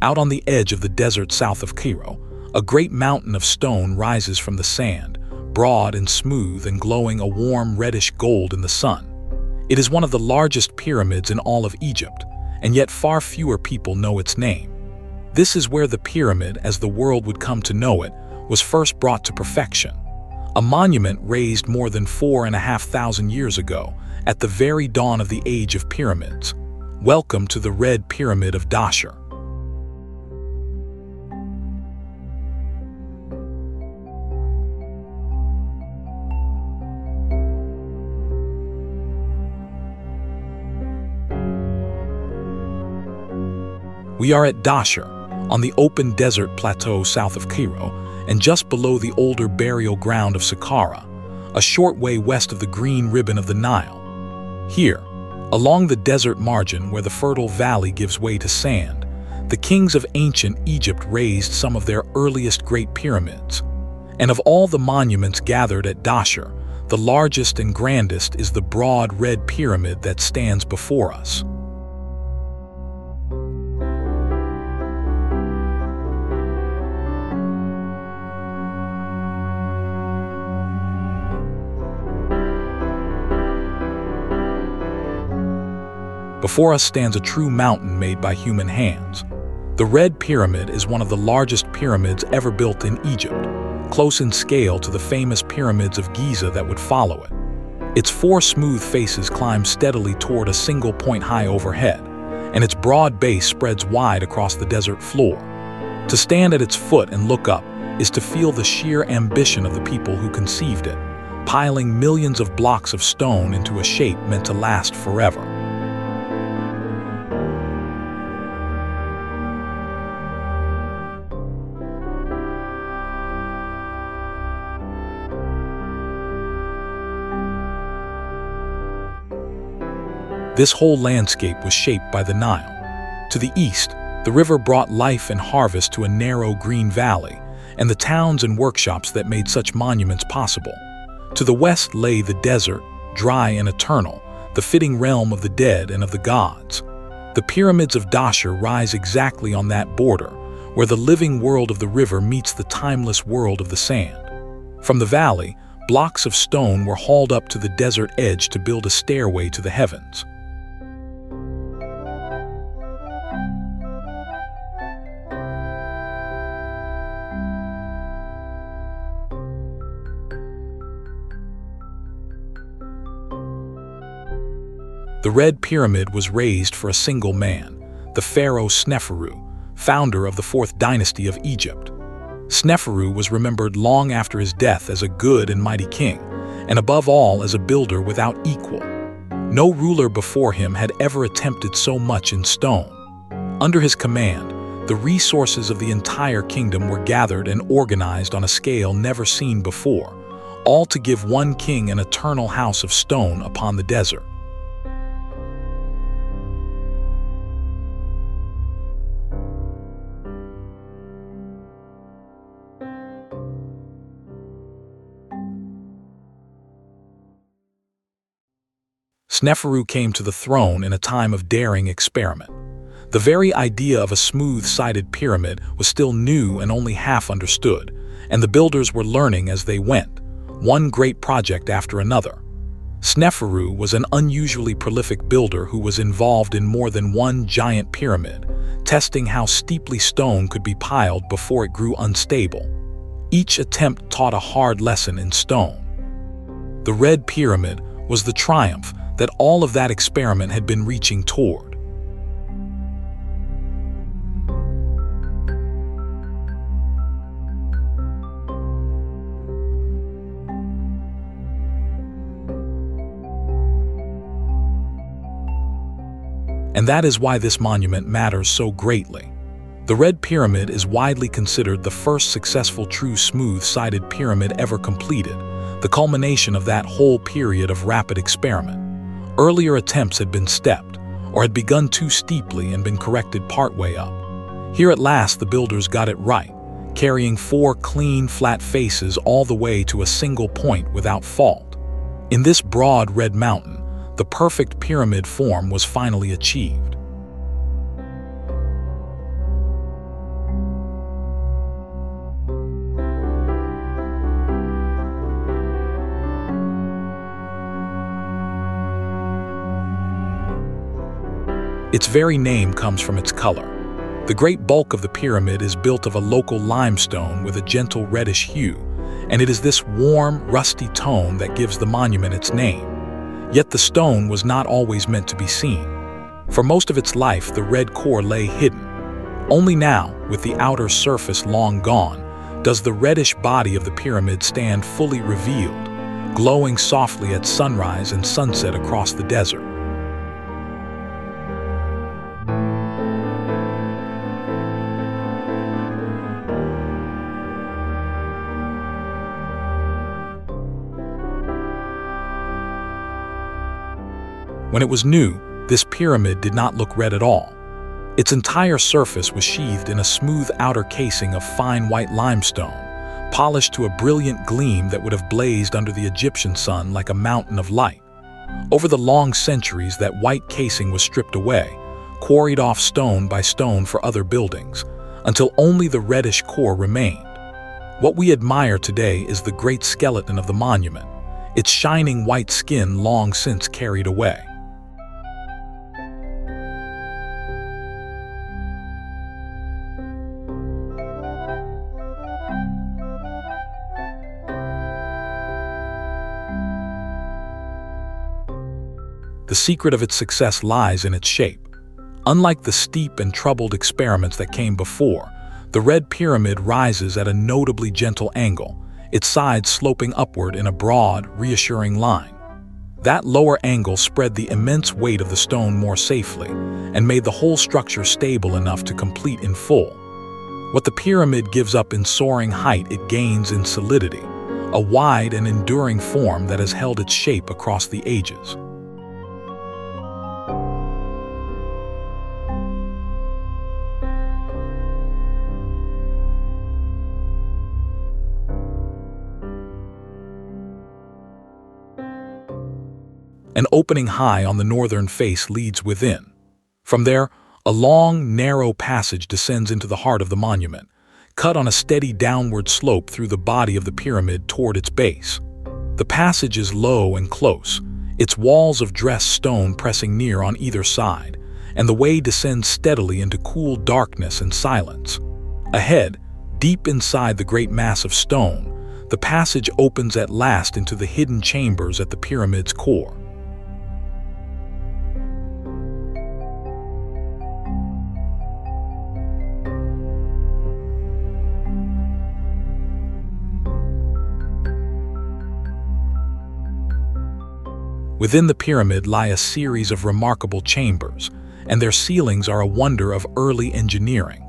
Out on the edge of the desert south of Cairo, a great mountain of stone rises from the sand, broad and smooth and glowing a warm reddish gold in the sun. It is one of the largest pyramids in all of Egypt, and yet far fewer people know its name. This is where the pyramid, as the world would come to know it, was first brought to perfection. A monument raised more than 4,500 years ago, at the very dawn of the age of pyramids. Welcome to the Red Pyramid of Dahshur. We are at Dahshur, on the open desert plateau south of Cairo, and just below the older burial ground of Saqqara, a short way west of the green ribbon of the Nile. Here, along the desert margin where the fertile valley gives way to sand, the kings of ancient Egypt raised some of their earliest great pyramids. And of all the monuments gathered at Dahshur, the largest and grandest is the broad red pyramid that stands before us. Before us stands a true mountain made by human hands. The Red Pyramid is one of the largest pyramids ever built in Egypt, close in scale to the famous pyramids of Giza that would follow it. Its four smooth faces climb steadily toward a single point high overhead, and its broad base spreads wide across the desert floor. To stand at its foot and look up is to feel the sheer ambition of the people who conceived it, piling millions of blocks of stone into a shape meant to last forever. This whole landscape was shaped by the Nile. To the east, the river brought life and harvest to a narrow green valley, and the towns and workshops that made such monuments possible. To the west lay the desert, dry and eternal, the fitting realm of the dead and of the gods. The pyramids of Dahshur rise exactly on that border, where the living world of the river meets the timeless world of the sand. From the valley, blocks of stone were hauled up to the desert edge to build a stairway to the heavens. The Red Pyramid was raised for a single man, the Pharaoh Sneferu, founder of the 4th dynasty of Egypt. Sneferu was remembered long after his death as a good and mighty king, and above all as a builder without equal. No ruler before him had ever attempted so much in stone. Under his command, the resources of the entire kingdom were gathered and organized on a scale never seen before, all to give one king an eternal house of stone upon the desert. Sneferu came to the throne in a time of daring experiment. The very idea of a smooth-sided pyramid was still new and only half understood, and the builders were learning as they went, one great project after another. Sneferu was an unusually prolific builder who was involved in more than one giant pyramid, testing how steeply stone could be piled before it grew unstable. Each attempt taught a hard lesson in stone. The Red Pyramid was the triumph that all of that experiment had been reaching toward. And that is why this monument matters so greatly. The Red Pyramid is widely considered the first successful true smooth-sided pyramid ever completed, the culmination of that whole period of rapid experiment. Earlier attempts had been stepped, or had begun too steeply and been corrected partway up. Here at last the builders got it right, carrying 4 clean, flat faces all the way to a single point without fault. In this broad red mountain, the perfect pyramid form was finally achieved. Its very name comes from its color. The great bulk of the pyramid is built of a local limestone with a gentle reddish hue, and it is this warm, rusty tone that gives the monument its name. Yet the stone was not always meant to be seen. For most of its life, the red core lay hidden. Only now, with the outer surface long gone, does the reddish body of the pyramid stand fully revealed, glowing softly at sunrise and sunset across the desert. When it was new, this pyramid did not look red at all. Its entire surface was sheathed in a smooth outer casing of fine white limestone, polished to a brilliant gleam that would have blazed under the Egyptian sun like a mountain of light. Over the long centuries, that white casing was stripped away, quarried off stone by stone for other buildings, until only the reddish core remained. What we admire today is the great skeleton of the monument, its shining white skin long since carried away. The secret of its success lies in its shape. Unlike the steep and troubled experiments that came before, the Red Pyramid rises at a notably gentle angle, its sides sloping upward in a broad, reassuring line. That lower angle spread the immense weight of the stone more safely and made the whole structure stable enough to complete in full. What the pyramid gives up in soaring height, it gains in solidity, a wide and enduring form that has held its shape across the ages. An opening high on the northern face leads within. From there, a long, narrow passage descends into the heart of the monument, cut on a steady downward slope through the body of the pyramid toward its base. The passage is low and close, its walls of dressed stone pressing near on either side, and the way descends steadily into cool darkness and silence. Ahead, deep inside the great mass of stone, the passage opens at last into the hidden chambers at the pyramid's core. Within the pyramid lie a series of remarkable chambers, and their ceilings are a wonder of early engineering.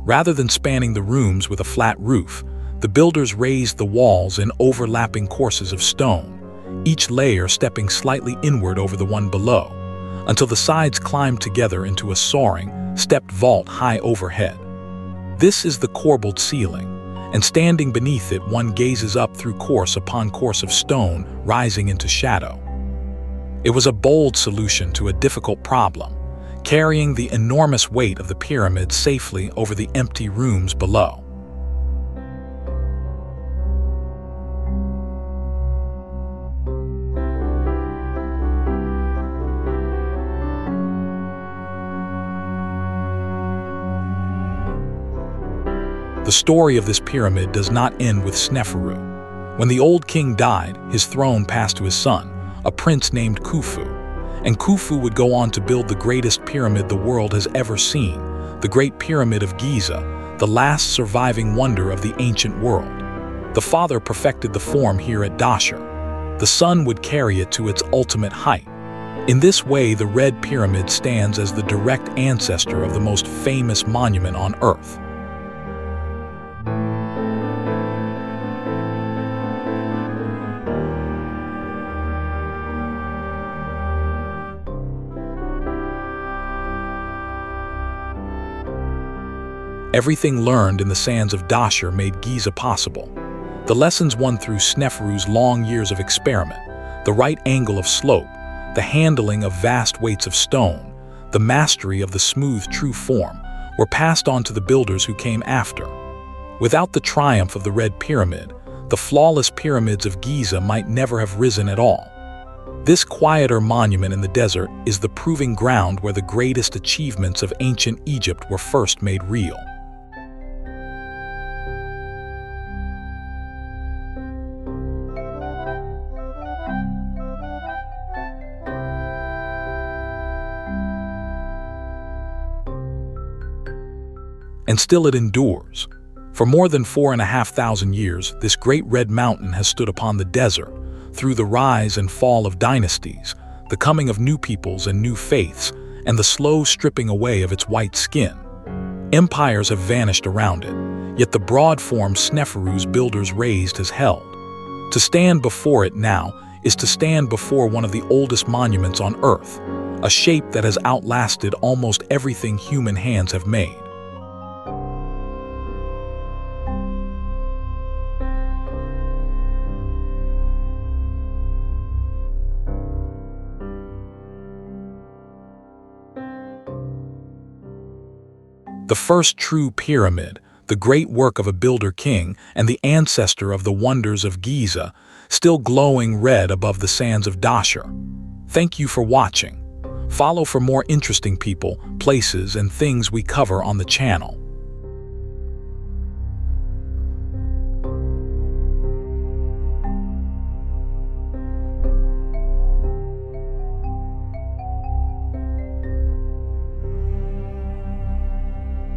Rather than spanning the rooms with a flat roof, the builders raised the walls in overlapping courses of stone, each layer stepping slightly inward over the one below, until the sides climbed together into a soaring, stepped vault high overhead. This is the corbelled ceiling, and standing beneath it one gazes up through course upon course of stone rising into shadow. It was a bold solution to a difficult problem, carrying the enormous weight of the pyramid safely over the empty rooms below. The story of this pyramid does not end with Sneferu. When the old king died, his throne passed to his son, a prince named Khufu, and Khufu would go on to build the greatest pyramid the world has ever seen, the Great Pyramid of Giza, the last surviving wonder of the ancient world. The father perfected the form here at Dahshur. The son would carry it to its ultimate height. In this way, the Red Pyramid stands as the direct ancestor of the most famous monument on Earth. Everything learned in the sands of Dahshur made Giza possible. The lessons won through Sneferu's long years of experiment, the right angle of slope, the handling of vast weights of stone, the mastery of the smooth true form, were passed on to the builders who came after. Without the triumph of the Red Pyramid, the flawless pyramids of Giza might never have risen at all. This quieter monument in the desert is the proving ground where the greatest achievements of ancient Egypt were first made real. And still it endures. For more than 4,500 years, this great red mountain has stood upon the desert, through the rise and fall of dynasties, the coming of new peoples and new faiths, and the slow stripping away of its white skin. Empires have vanished around it, yet the broad form Sneferu's builders raised has held. To stand before it now is to stand before one of the oldest monuments on Earth, a shape that has outlasted almost everything human hands have made. The first true pyramid, the great work of a builder king and the ancestor of the wonders of Giza, still glowing red above the sands of Dahshur. Thank you for watching. Follow for more interesting people, places, and things we cover on the channel.